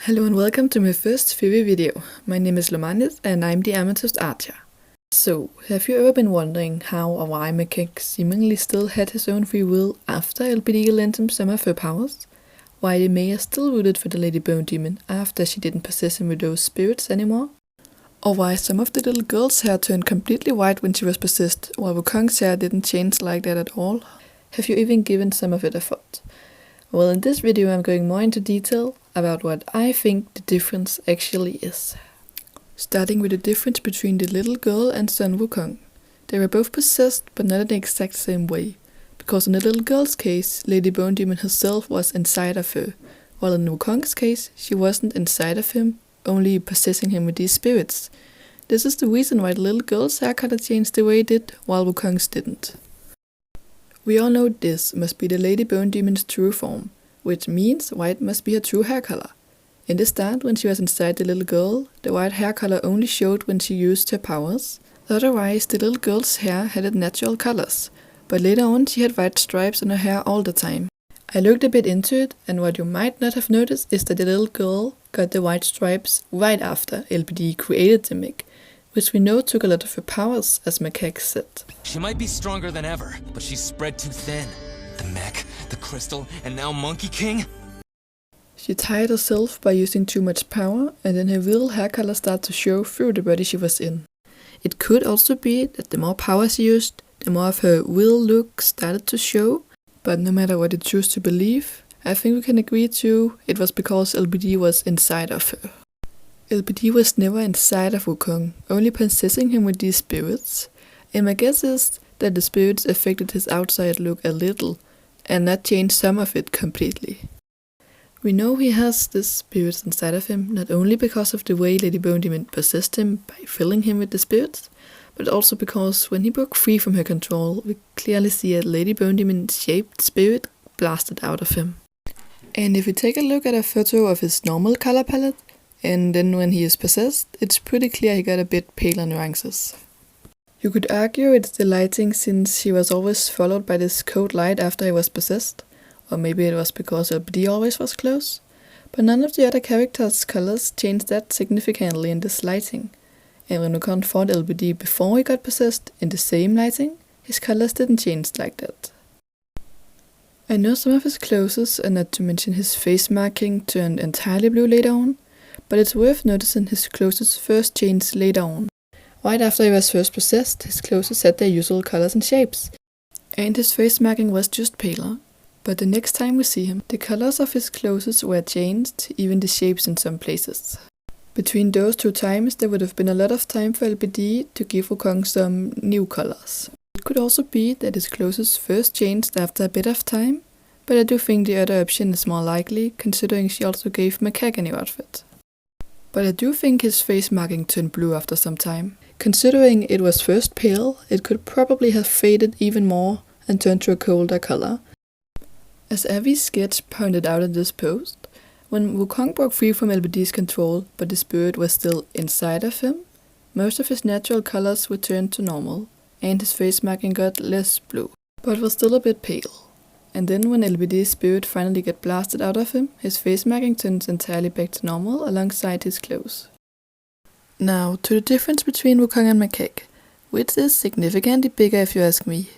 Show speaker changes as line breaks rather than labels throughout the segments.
Hello and welcome to my first Phoebe video. My name is Lomanis and I'm the Amethyst Archer. So, have you ever been wondering how or why Macaque seemingly still had his own free will after LPD lent him some of her powers? Why the mayor still rooted for the Lady Bone Demon after she didn't possess him with those spirits anymore? Or why some of the little girl's hair turned completely white when she was possessed, while Wukong's hair didn't change like that at all? Have you even given some of it a thought? Well, in this video I'm going more into detail about what I think the difference actually is. Starting with the difference between the little girl and son Wukong. They were both possessed, but not in the exact same way. Because in the little girl's case, Lady Bone Demon herself was inside of her, while in Wukong's case, she wasn't inside of him, only possessing him with these spirits. This is the reason why the little girl's hair color changed the way it did, while Wukong's didn't. We all know this must be the Lady Bone Demon's true form, which means white must be her true hair color. In the start, when she was inside the little girl, the white hair color only showed when she used her powers. Otherwise, the little girl's hair had its natural colors, but later on she had white stripes on her hair all the time. I looked a bit into it, and what you might not have noticed is that the little girl got the white stripes right after LPD created the Meg, which we know took a lot of her powers, as Macaque said.
She might be stronger than ever, but she's spread too thin. The mech, the crystal, and now Monkey King?
She tired herself by using too much power, and then her real hair color started to show through the body she was in. It could also be that the more power she used, the more of her real look started to show, but no matter what you choose to believe, I think we can agree to it was because LPD was inside of her. LPD was never inside of Wukong, only possessing him with these spirits, and my guess is that the spirits affected his outside look a little, and not changed some of it completely. We know he has these spirits inside of him, not only because of the way Lady Bone Demon possessed him by filling him with the spirits, but also because when he broke free from her control, we clearly see a Lady Bone Demon-shaped spirit blasted out of him. And if we take a look at a photo of his normal color palette, and then when he is possessed, it's pretty clear he got a bit paler nuances. You could argue it's the lighting since he was always followed by this cold light after he was possessed, or maybe it was because LPD always was close, but none of the other characters' colors changed that significantly in this lighting, and when Wukong fought LPD before he got possessed in the same lighting, his colors didn't change like that. I know some of his clothes, and not to mention his face marking, turned entirely blue later on, but it's worth noticing his clothes first changed later on. Right after he was first possessed, his clothes had their usual colors and shapes, and his face marking was just paler. But the next time we see him, the colors of his clothes were changed, even the shapes in some places. Between those two times, there would have been a lot of time for LPD to give Wukong some new colors. It could also be that his clothes first changed after a bit of time, but I do think the other option is more likely, considering she also gave Macaque a new outfit. But I do think his face marking turned blue after some time. Considering it was first pale, it could probably have faded even more and turned to a colder color. As Avi's sketch pointed out in this post, when Wukong broke free from LPD's control but the spirit was still inside of him, most of his natural colors returned to normal, and his face marking got less blue, but was still a bit pale. And then when LPD's spirit finally got blasted out of him, his face marking turns entirely back to normal alongside his clothes. Now, to the difference between Wukong and Macaque, which is significantly bigger if you ask me.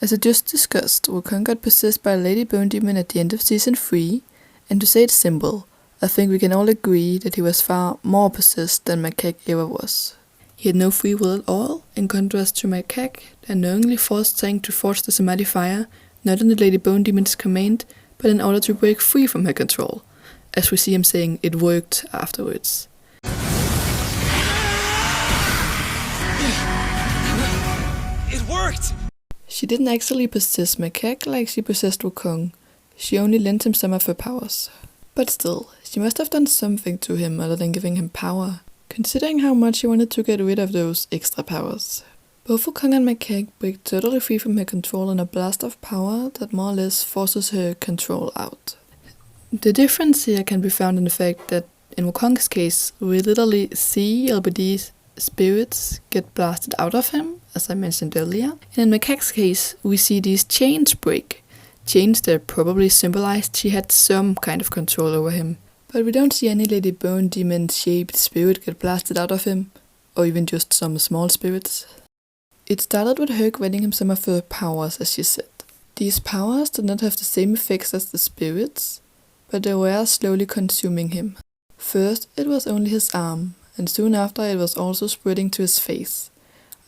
As I just discussed, Wukong got possessed by Lady Bone Demon at the end of Season 3, and to say it simple, I think we can all agree that he was far more possessed than Macaque ever was. He had no free will at all, in contrast to Macaque, that knowingly forced Tang to forge the Samadhi fire, not on the Lady Bone Demon's command, but in order to break free from her control, as we see him saying it worked afterwards.
It worked!
She didn't actually possess Macaque like she possessed Wukong, she only lent him some of her powers. But still, she must have done something to him other than giving him power, considering how much she wanted to get rid of those extra powers. Both Wukong and Macaque break totally free from her control in a blast of power that more or less forces her control out. The difference here can be found in the fact that in Wukong's case, we literally see LPD's spirits get blasted out of him, as I mentioned earlier, and in Macaque's case, we see these chains break. Chains that probably symbolized she had some kind of control over him, But we don't see any Lady Bone Demon-shaped spirit get blasted out of him, or even just some small spirits. It started with her granting him some of her powers, as she said. These powers did not have the same effects as the spirits, but they were slowly consuming him. First, it was only his arm, and soon after it was also spreading to his face.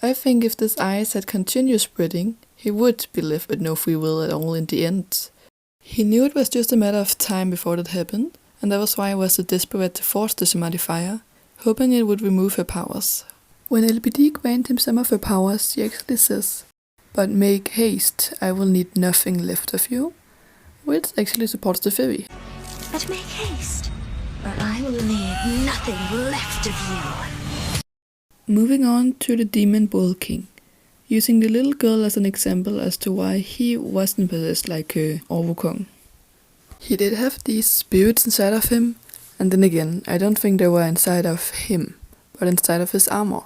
I think if this ice had continued spreading, he would be left with no free will at all in the end. He knew it was just a matter of time before that happened, and that was why he was so desperate to force the Somatifier, hoping it would remove her powers. When LBD granted him some of her powers, she actually says, "But make haste, I will need nothing left of you," which actually supports the theory.
But make haste, or I will leave nothing left of you.
Moving on to the Demon Bull King, using the little girl as an example as to why he wasn't possessed like her or Wukong. He did have these spirits inside of him, and then again, I don't think they were inside of him, but inside of his armor.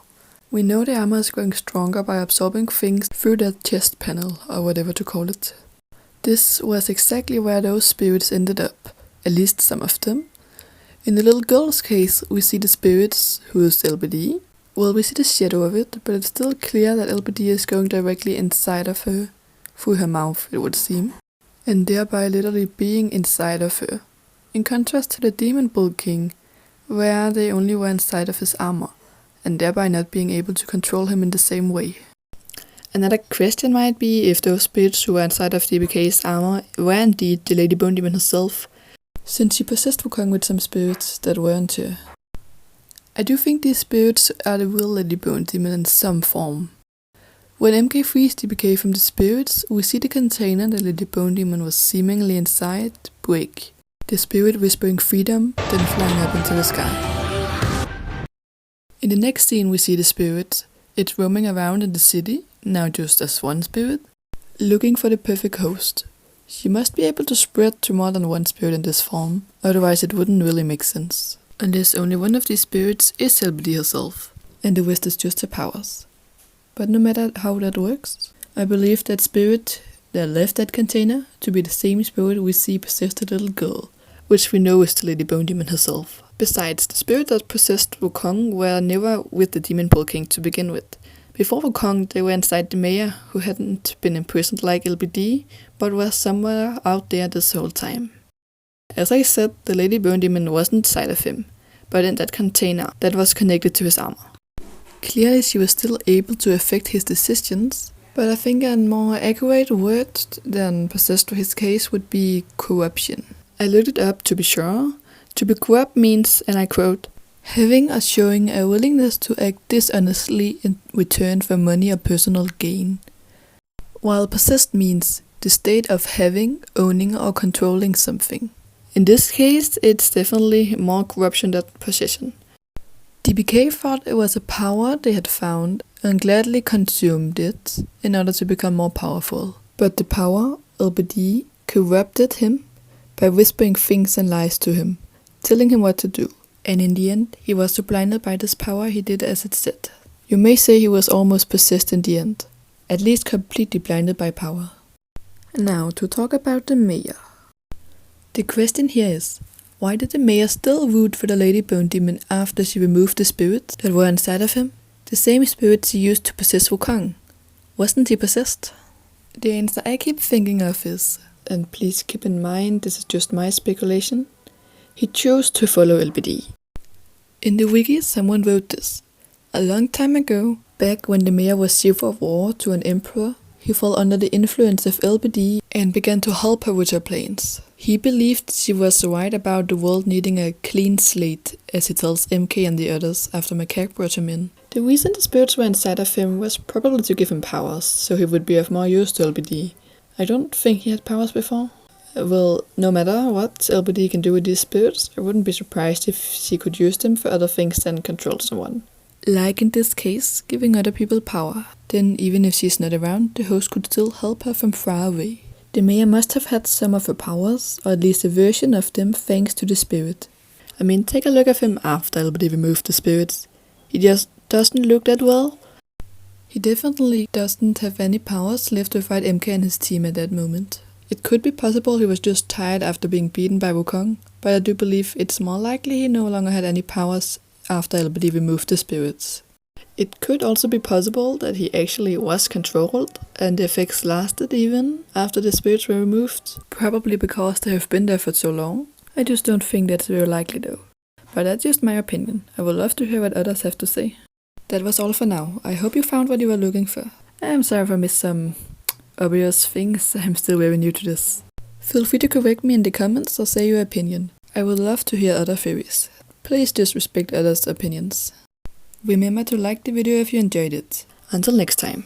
We know the armor is growing stronger by absorbing things through that chest panel, or whatever to call it. This was exactly where those spirits ended up, at least some of them. In the little girl's case, we see the spirits, who is LBD. Well, we see the shadow of it, but it's still clear that LBD is going directly inside of her, through her mouth, it would seem, and thereby literally being inside of her. In contrast to the Demon Bull King, where they only were inside of his armor, and thereby not being able to control him in the same way. Another question might be if those spirits who were inside of DBK's armor were indeed the Lady Bone Demon herself, since she possessed Wukong with some spirits that weren't her. I do think these spirits are the real Lady Bone Demon in some form. When MK frees DBK from the spirits, we see the container the Lady Bone Demon was seemingly inside break, the spirit whispering freedom, then flying up into the sky. In the next scene we see the spirit. It's roaming around in the city, now just as one spirit, looking for the perfect host. She must be able to spread to more than one spirit in this form, otherwise it wouldn't really make sense. Unless only one of these spirits is LBD herself, and the rest is just her powers. But no matter how that works, I believe that spirit that left that container to be the same spirit we see possess the little girl, which we know is the Lady Bone Demon herself. Besides, the spirit that possessed Wukong were never with the Demon Bull King to begin with. Before Wukong, they were inside the mayor, who hadn't been imprisoned like LBD, but was somewhere out there this whole time. As I said, the Lady Bone Demon wasn't inside of him, but in that container that was connected to his armor. Clearly she was still able to affect his decisions, but I think a more accurate word than possessed for his case would be corruption. I looked it up to be sure. To be corrupt means, and I quote, "having or showing a willingness to act dishonestly in return for money or personal gain." While possessed means the state of having, owning or controlling something. In this case, it's definitely more corruption than possession. DBK thought it was a power they had found and gladly consumed it in order to become more powerful. But the power, LBD, corrupted him by whispering things and lies to him, telling him what to do. And in the end, he was so blinded by this power he did as it said. You may say he was almost possessed in the end, at least completely blinded by power. Now to talk about the mayor. The question here is, why did the mayor still root for the Lady Bone Demon after she removed the spirits that were inside of him? The same spirits she used to possess Wukong. Wasn't he possessed? The answer I keep thinking of is, and please keep in mind this is just my speculation, he chose to follow LBD. In the wiki someone wrote this. A long time ago, back when the mayor was chief of war to an emperor, he fell under the influence of LBD and began to help her with her plans. He believed she was right about the world needing a clean slate, as he tells MK and the others after Macaque brought him in. The reason the spirits were inside of him was probably to give him powers, so he would be of more use to LBD. I don't think he had powers before. Well, no matter what LBD can do with these spirits, I wouldn't be surprised if she could use them for other things than control someone. Like in this case, giving other people power. Then even if she's not around, the host could still help her from far away. The mayor must have had some of her powers, or at least a version of them, thanks to the spirit. I mean, take a look at him after LBD removed the spirits. He just doesn't look that well. He definitely doesn't have any powers left to fight MK and his team at that moment. It could be possible he was just tired after being beaten by Wukong. but I do believe it's more likely he no longer had any powers after LBD removed the spirits. It could also be possible that he actually was controlled, and the effects lasted even after the spirits were removed, probably because they have been there for so long. I just don't think that's very likely though. But that's just my opinion. I would love to hear what others have to say. That was all for now. I hope you found what you were looking for. I'm sorry if I missed some obvious things. I'm still very new to this. Feel free to correct me in the comments or say your opinion. I would love to hear other theories. Please just respect others' opinions. Remember to like the video if you enjoyed it. Until next time.